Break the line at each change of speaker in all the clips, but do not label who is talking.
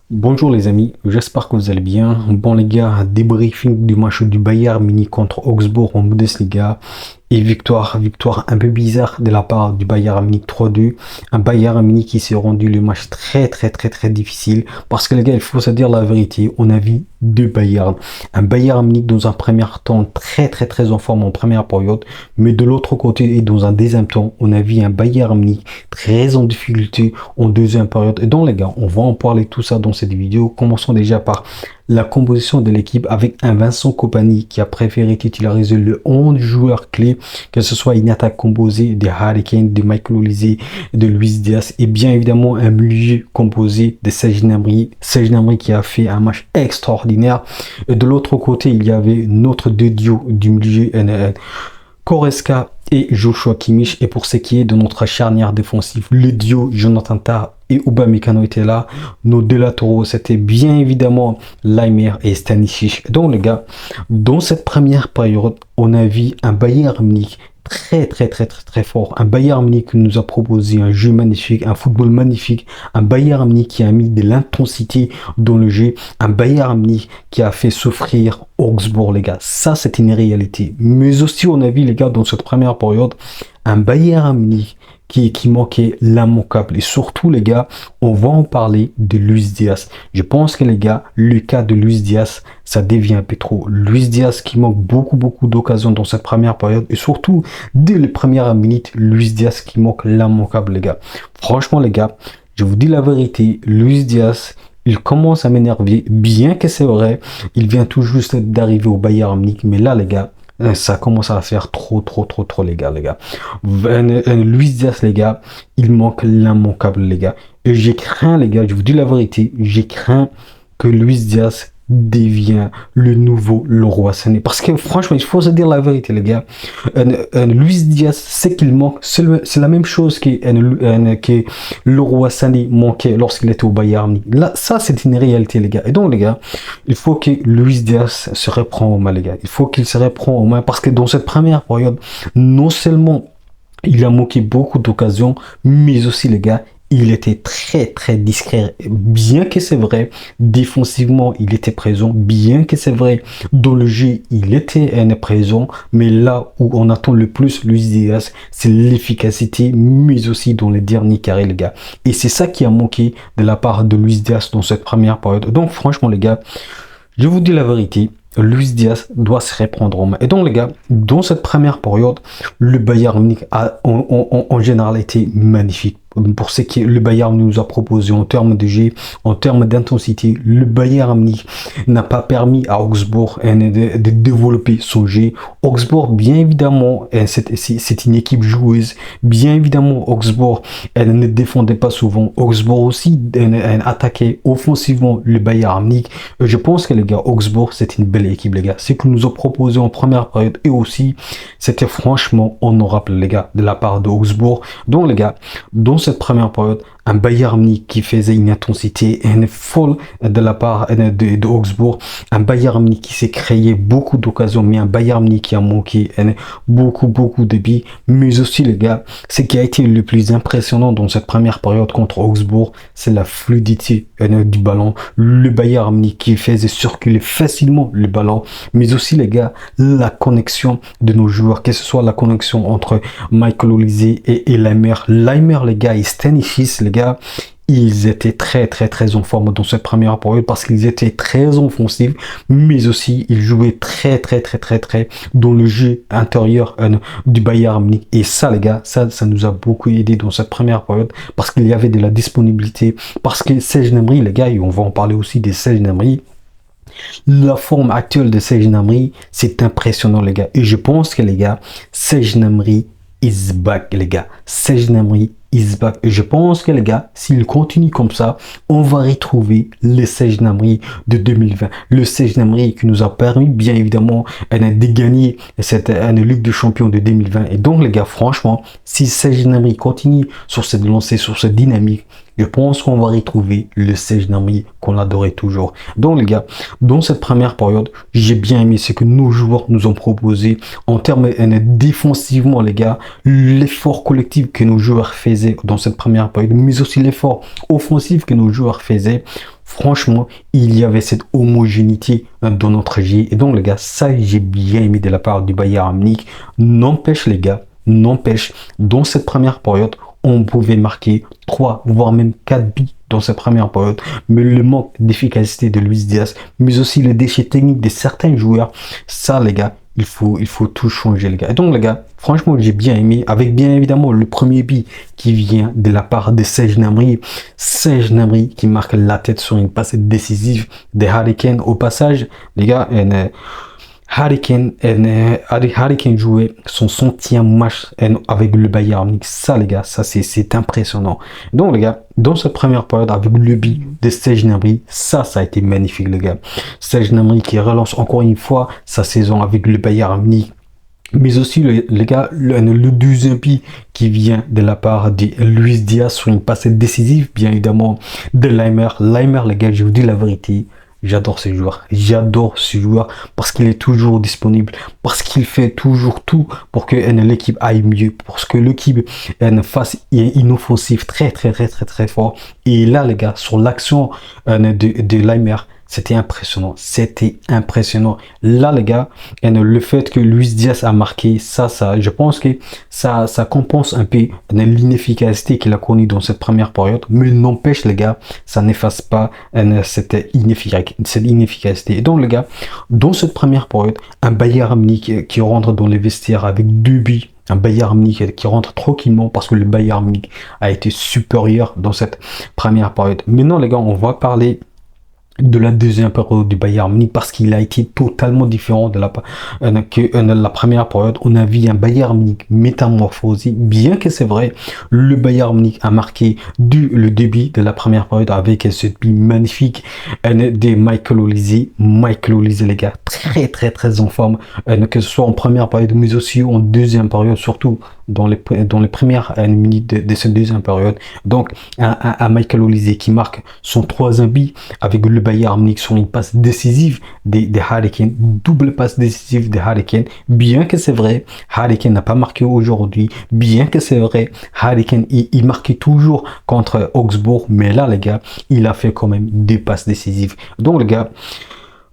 Bonjour les amis, j'espère que vous allez bien. Bon les gars, débriefing du match du Bayern Munich contre Augsbourg en Bundesliga. Et victoire un peu bizarre de la part du Bayern Munich 3-2. Un Bayern Munich qui s'est rendu le match très difficile. Parce que les gars, il faut se dire la vérité, on a vu deux Bayern. Un Bayern Munich dans un premier temps très en forme en première période. Mais de l'autre côté et dans un deuxième temps, on a vu un Bayern Munich très en difficulté en deuxième période. Et donc les gars, on va en parler tout ça dans cette vidéo. Commençons déjà par la composition de l'équipe avec un Vincent Kompany qui a préféré titulariser le 11 joueurs clés, que ce soit une attaque composée de Harry Kane, de Michael Olise, de Luis Diaz et bien évidemment un milieu composé de Serge Gnabry. Serge Gnabry qui a fait un match extraordinaire. Et de l'autre côté, il y avait notre deux duos du milieu Goretzka et Joshua Kimmich. Et pour ce qui est de notre charnière défensive, le duo Jonathan Tah et Upamecano étaient là. Nos deux latéraux, c'était bien évidemment Laimer et Stanisic. Donc les gars, dans cette première période, on a vu un Bayern Munich très fort. Un Bayern Munich qui nous a proposé un jeu magnifique, un football magnifique. Un Bayern Munich qui a mis de l'intensité dans le jeu. Un Bayern Munich qui a fait souffrir Augsbourg, les gars. Ça, c'est une réalité. Mais aussi, on a vu, les gars, dans cette première période, un Bayern Munich qui manquait l'immanquable. Et surtout, les gars, on va en parler de Luis Diaz. Je pense que, les gars, le cas de Luis Diaz, ça devient un peu trop. Luis Diaz qui manque beaucoup d'occasions dans cette première période. Et surtout, dès les premières minutes, Luis Diaz qui manque l'immanquable, les gars. Franchement, les gars, je vous dis la vérité, Luis Diaz, il commence à m'énerver, bien que c'est vrai, il vient tout juste d'arriver au Bayern Munich. Mais là, les gars, ça commence à faire trop, les gars, Luis Diaz, les gars, il manque l'immanquable, les gars. Et j'ai craint, les gars, je vous dis la vérité, j'ai craint que Luis Diaz devient le nouveau Leroy Sané. Parce que franchement, il faut se dire la vérité, les gars. Luis Diaz, c'est qu'il manque. C'est la même chose que Leroy Sané manquait lorsqu'il était au Bayern. Là, ça, c'est une réalité, les gars. Et donc, les gars, il faut que Luis Diaz se reprend aux mains, les gars. Il faut qu'il se reprend aux mains parce que dans cette première période, non seulement il a manqué beaucoup d'occasions, mais aussi, les gars, il était très discret. Bien que c'est vrai, défensivement, il était présent. Bien que c'est vrai, dans le jeu, il était présent. Mais là où on attend le plus Luis Diaz, c'est l'efficacité, mais aussi dans les derniers carrés, les gars. Et c'est ça qui a manqué de la part de Luis Diaz dans cette première période. Donc, franchement, les gars, je vous dis la vérité. Luis Diaz doit se reprendre en main. Et donc, les gars, dans cette première période, le Bayern Munich a en général été magnifique. Pour ce que le Bayern nous a proposé en termes de jeu, en termes d'intensité, le Bayern Munich n'a pas permis à Augsbourg de développer son jeu. Augsbourg, bien évidemment, c'est une équipe joueuse. Bien évidemment, Augsbourg, elle ne défendait pas souvent. Augsbourg aussi attaquait offensivement le Bayern Munich. Je pense que les gars, Augsbourg, c'est une belle équipe, les gars. Ce que nous a proposé en première période et aussi, c'était franchement honorable, les gars, de la part de Augsbourg. Donc, les gars, dans cette première période, un Bayern Munich qui faisait une intensité folle de la part de Augsbourg, un Bayern Munich qui s'est créé beaucoup d'occasions, mais un Bayern Munich qui a manqué beaucoup de billes. Mais aussi, les gars, ce qui a été le plus impressionnant dans cette première période contre Augsbourg, c'est la fluidité du ballon. Le Bayern Munich qui faisait circuler facilement le ballon, mais aussi, les gars, la connexion de nos joueurs, que ce soit la connexion entre Michael Olise et Laimer. Laimer, les gars, et Stanisic, les gars, ils étaient très en forme dans cette première période parce qu'ils étaient très offensifs, mais aussi ils jouaient très dans le jeu intérieur du Bayern Munich. Et ça, les gars, ça nous a beaucoup aidé dans cette première période parce qu'il y avait de la disponibilité, parce que Serge Gnabry, les gars, et on va en parler aussi des Serge Gnabry. La forme actuelle de Serge Gnabry, c'est impressionnant, les gars. Et je pense que, les gars, Serge Gnabry is back, les gars. Serge Gnabry is back. Et je pense que, les gars, s'il continue comme ça, on va retrouver le Serge Gnabry de 2020. Le Serge Gnabry qui nous a permis, bien évidemment, de gagner cette Ligue des Champions de 2020. Et donc, les gars, franchement, si Serge Gnabry continue sur cette lancée, sur cette dynamique, je pense qu'on va retrouver le Serge Gnabry qu'on adorait toujours. Donc, les gars, dans cette première période, j'ai bien aimé ce que nos joueurs nous ont proposé en termes défensivement, les gars, l'effort collectif que nos joueurs faisaient dans cette première période, mais aussi l'effort offensif que nos joueurs faisaient. franchement, il y avait cette homogénéité dans notre jeu. Et donc, les gars, ça, j'ai bien aimé de la part du Bayern Munich. N'empêche, les gars, n'empêche, dans cette première période, on pouvait marquer 3, voire même 4 buts dans cette première période. Mais le manque d'efficacité de Luis Diaz, mais aussi le déchet technique de certains joueurs, ça, les gars, il faut tout changer, les gars. Et donc, les gars, franchement, j'ai bien aimé, avec bien évidemment le premier but qui vient de la part de Serge Gnabry. Serge Gnabry qui marque la tête sur une passe décisive de Harry Kane. Au passage, les gars, Harry Kane jouait son 100e match avec le Bayern Munich. Ça, les gars, ça c'est impressionnant. Donc, les gars, dans cette première période, avec le but de Serge Gnabry, ça a été magnifique, les gars. Serge Gnabry qui relance encore une fois sa saison avec le Bayern Munich. Mais aussi, les gars, le deuxième but qui vient de la part de Luis Diaz sur une passe décisive, bien évidemment, de Laimer. Laimer, les gars, je vous dis la vérité. J'adore ce joueur. J'adore ce joueur parce qu'il est toujours disponible, parce qu'il fait toujours tout pour que l'équipe aille mieux, parce que l'équipe fasse une offensive très fort. Et là, les gars, sur l'action de Laimer, c'était impressionnant. C'était impressionnant. Là, les gars, le fait que Luis Diaz a marqué, je pense que ça compense un peu l'inefficacité qu'il a connue dans cette première période. Mais n'empêche, les gars, ça n'efface pas cette inefficacité. Et donc, les gars, dans cette première période, un Bayern Munich qui rentre dans les vestiaires avec 2 buts. Un Bayern Munich qui rentre tranquillement parce que le Bayern Munich a été supérieur dans cette première période. Maintenant, les gars, on va parler de la deuxième période du Bayern Munich parce qu'il a été totalement différent de la première période. On a vu un Bayern Munich métamorphosé, bien que c'est vrai, le Bayern Munich a marqué le début de la première période avec ce but magnifique de Michael Olise. Michael Olise, les gars, très en forme, que ce soit en première période mais aussi en deuxième période, surtout dans les premières minutes de cette deuxième période. Donc, un Michael Olise qui marque son 3e but avec le Bayern Munich sur une passe décisive de Harry Kane, double passe décisive de Harry Kane. Bien que c'est vrai, Harry Kane n'a pas marqué aujourd'hui. Bien que c'est vrai, Harry Kane, il marquait toujours contre Augsbourg. Mais là, les gars, il a fait quand même des passes décisives. Donc, les gars,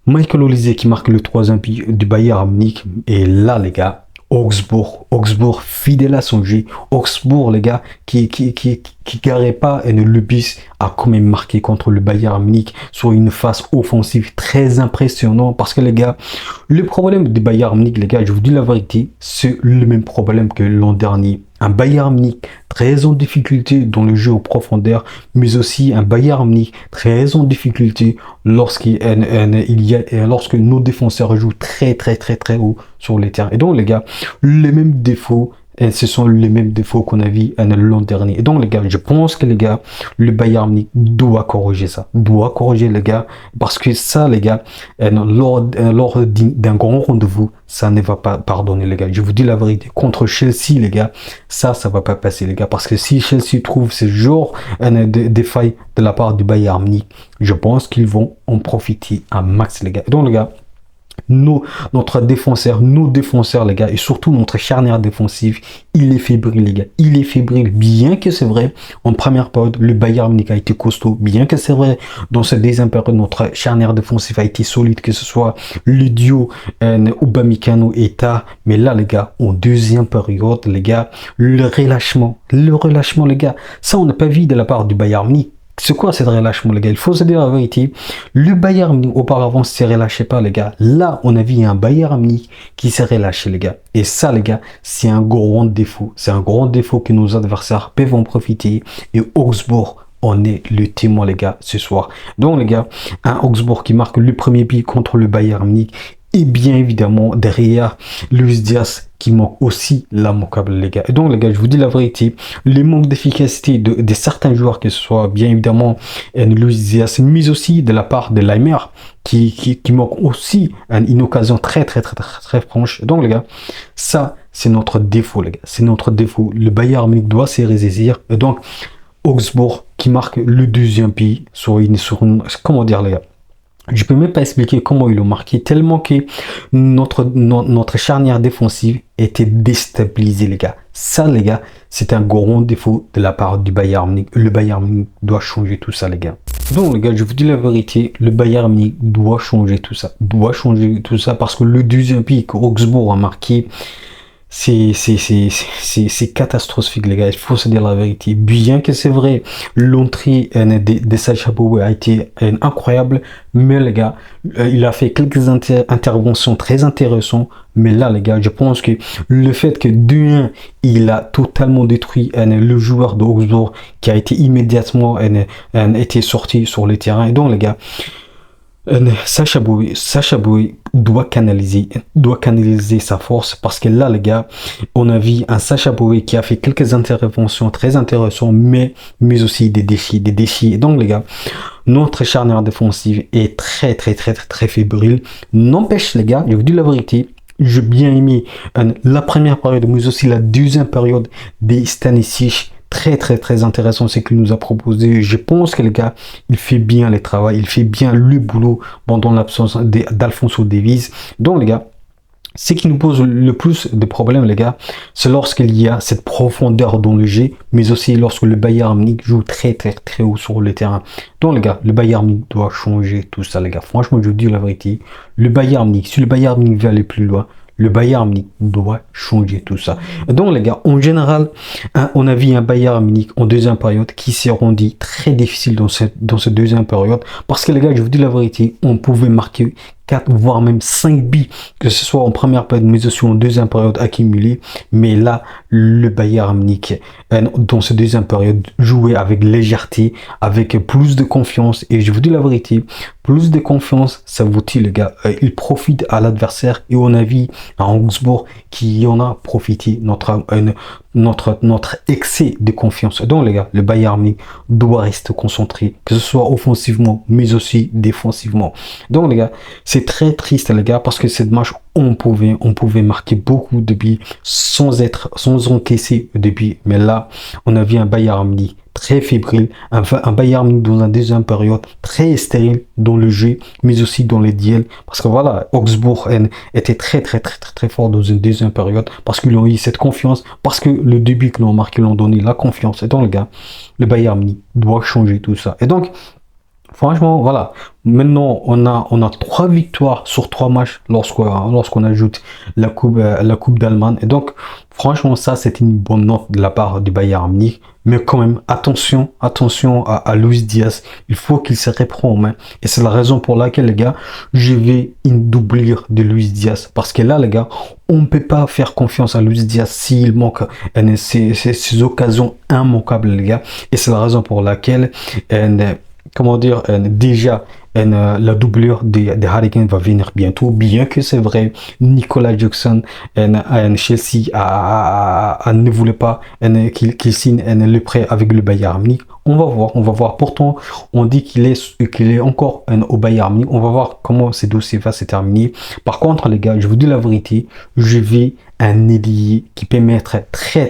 Michael Olise qui marque le 3e but du Bayern Munich. Et là, les gars, Augsbourg, fidèle à son jeu. Augsbourg, les gars, qui garait pas le bus, a quand même marqué contre le Bayern Munich sur une phase offensive très impressionnante. Parce que, les gars, le problème du Bayern Munich, les gars, je vous dis la vérité, c'est le même problème que l'an dernier. Un Bayern Munich très en difficulté dans le jeu en profondeur, mais aussi un Bayern Munich très en difficulté lorsque nos défenseurs jouent très haut sur les terrains. Et donc, les gars, les mêmes défauts, ce sont les mêmes défauts qu'on a vu l'an dernier. Et donc, les gars, je pense que, les gars, le Bayern Munich doit corriger ça. Doit corriger, les gars. Parce que ça, les gars, lors d'un grand rendez-vous, ça ne va pas pardonner, les gars. Je vous dis la vérité. Contre Chelsea, les gars, ça va pas passer, les gars. Parce que si Chelsea trouve ce genre de failles de la part du Bayern Munich, je pense qu'ils vont en profiter un max, les gars. Et donc, les gars, nos défenseurs, les gars, et surtout notre charnière défensive, il est fébrile, les gars. Il est fébrile, bien que c'est vrai, en première période, le Bayern Munich a été costaud, bien que c'est vrai, dans cette deuxième période, notre charnière défensive a été solide, que ce soit le duo Upamecano et Tah. Mais là, les gars, en deuxième période, les gars, le relâchement, les gars, ça, on n'a pas vu de la part du Bayern Munich. C'est quoi ce relâchement, les gars? Il faut se dire la vérité. Le Bayern Munich, auparavant, s'est relâché pas, les gars. Là, on a vu un Bayern Munich qui s'est relâché, les gars. Et ça, les gars, c'est un grand défaut. C'est un grand défaut que nos adversaires peuvent en profiter. Et Augsbourg, on est le témoin, les gars, ce soir. Donc, les gars, un Augsbourg qui marque le premier but contre le Bayern Munich. Et bien évidemment, derrière, Luis Diaz qui manque aussi l'immanquable, les gars. Et donc, les gars, je vous dis la vérité, les manques d'efficacité de certains joueurs, que ce soit bien évidemment Luis Diaz, mais aussi de la part de Laimer, qui manque aussi une occasion très franche. Donc, les gars, ça, c'est notre défaut, les gars. C'est notre défaut. Le Bayern Munich doit se ressaisir. Et donc, Augsbourg qui marque le deuxième but sur une comment dire, les gars, Je peux même pas expliquer comment ils l'ont marqué, tellement que notre charnière défensive était déstabilisée, les gars. Ça, les gars, c'est un grand défaut de la part du Bayern Munich. Le Bayern Munich doit changer tout ça, les gars. Donc, les gars, je vous dis la vérité, le Bayern Munich doit changer tout ça. Doit changer tout ça parce que le deuxième pic qu'Augsbourg a marqué, c'est catastrophique, les gars. Il faut se dire la vérité. Bien que c'est vrai, l'entrée de Sacha Boey a été incroyable, mais les gars, il a fait quelques interventions très intéressantes. Mais là, les gars, je pense que le fait que d'un, il a totalement détruit le joueur de Augsbourg qui a été immédiatement été sorti sur le terrain. Et donc, les gars, Sacha Boey doit canaliser sa force parce que là, les gars, on a vu un Sacha Boey qui a fait quelques interventions très intéressantes, mais aussi des déchets. Et donc, les gars, notre charnière défensive est très fébrile. N'empêche, les gars, je vous dis la vérité, j'ai bien aimé la première période, mais aussi la deuxième période des Stanisic. Très intéressant ce qu'il nous a proposé. Je pense que le gars, il fait bien le travail, il fait bien le boulot pendant l'absence d'Alphonso Davies. Donc les gars, ce qui nous pose le plus de problèmes, les gars, c'est lorsqu'il y a cette profondeur dans le jeu, mais aussi lorsque le Bayern Munich joue très haut sur le terrain. Donc les gars, le Bayern Munich doit changer tout ça, les gars. Franchement, je vous dis la vérité, le Bayern Munich, si le Bayern Munich veut aller plus loin, le Bayern Munich doit changer tout ça. Donc les gars, en général, on a vu un Bayern Munich en deuxième période qui s'est rendu très difficile dans cette deuxième période. Parce que les gars, je vous dis la vérité, on pouvait marquer 4 voire même 5 buts, que ce soit en première période, mais aussi en deuxième période accumulée. Mais là, le Bayern Munich, dans cette deuxième période, jouait avec légèreté, avec plus de confiance. Et je vous dis la vérité, plus de confiance, ça vous dit, les gars. Il profite à l'adversaire. Et on a vu à Augsbourg qui en a profité, notre excès de confiance. Donc, les gars, le Bayern Munich doit rester concentré, que ce soit offensivement, mais aussi défensivement. Donc, les gars, c'est très triste, les gars, parce que cette match, on pouvait marquer beaucoup de buts sans encaisser de buts. Mais là, on a vu un Bayern Munich très fébrile, un Bayern Munich dans la deuxième période très stérile dans le jeu, mais aussi dans les duels. Parce que voilà, Augsbourg était très fort dans une deuxième période parce qu'ils ont eu cette confiance, parce que le début qu'ils ont marqué, ils ont donné la confiance. Et donc, les gars, le Bayern Munich doit changer tout ça. Et donc, franchement, voilà. Maintenant, on a 3 victoires sur 3 matchs lorsqu'on ajoute la coupe d'Allemagne. Et donc, franchement, ça, c'est une bonne note de la part du Bayern Munich. Mais quand même, attention à Luis Diaz. Il faut qu'il se reprenne en main. Et c'est la raison pour laquelle, les gars, je vais une doublure de Luis Diaz. Parce que là, les gars, on ne peut pas faire confiance à Luis Diaz s'il manque ces occasions immanquables, les gars. Et c'est la raison pour laquelle, comment dire, déjà, la doublure des Hurricanes va venir bientôt, bien que c'est vrai, Nicolas Jackson, Chelsea ne voulait pas qu'il signe le prêt avec le Bayern Munich. On va voir. Pourtant, on dit qu'il est encore au Bayern Munich. On va voir comment ce dossier va se terminer. Par contre, les gars, je vous dis la vérité, je vais un ailier qui peut mettre très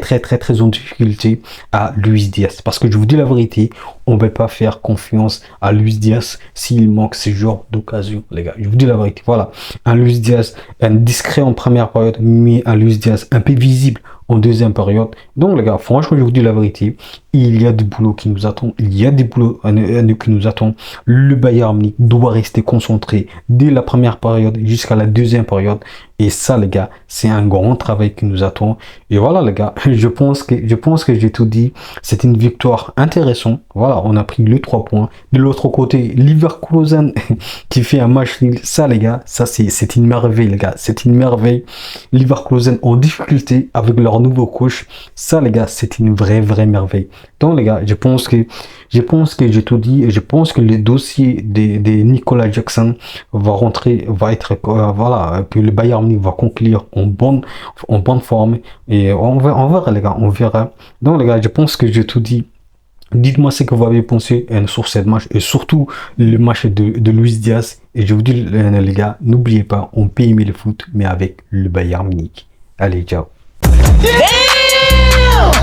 en difficulté à Luis Diaz. Parce que je vous dis la vérité, on ne peut pas faire confiance à Luis Diaz s'il manque ce genre d'occasion, les gars. Je vous dis la vérité. Voilà. Un Luis Diaz, un discret en première période, mais un Luis Diaz un peu visible en deuxième période. Donc, les gars, franchement, je vous dis la vérité. Il y a du boulot qui nous attend. Qui nous attend. Le Bayern Munich doit rester concentré dès la première période jusqu'à la deuxième période. Et ça, les gars, c'est un grand travail qui nous attend. Et voilà, les gars, je pense que j'ai tout dit. C'est une victoire intéressante. Voilà, on a pris les 3 points. De l'autre côté, Leverkusen qui fait un match nul. Ça, les gars, ça, c'est une merveille, les gars. C'est une merveille. Leverkusen en difficulté avec leur nouveau coach. Ça, les gars, c'est une vraie merveille. Donc, les gars, je pense que j'ai tout dit. Et je pense que le dossier de Nicolas Jackson va être, voilà, que le Bayern Munich va conclure en bonne forme. Et on verra, les gars, on verra. Donc, les gars, je pense que j'ai tout dit. Dites-moi ce que vous avez pensé sur cette match et surtout le match de Luis Diaz. Et je vous dis, les gars, n'oubliez pas, on peut aimer le foot, mais avec le Bayern Munich. Allez, ciao. Damn!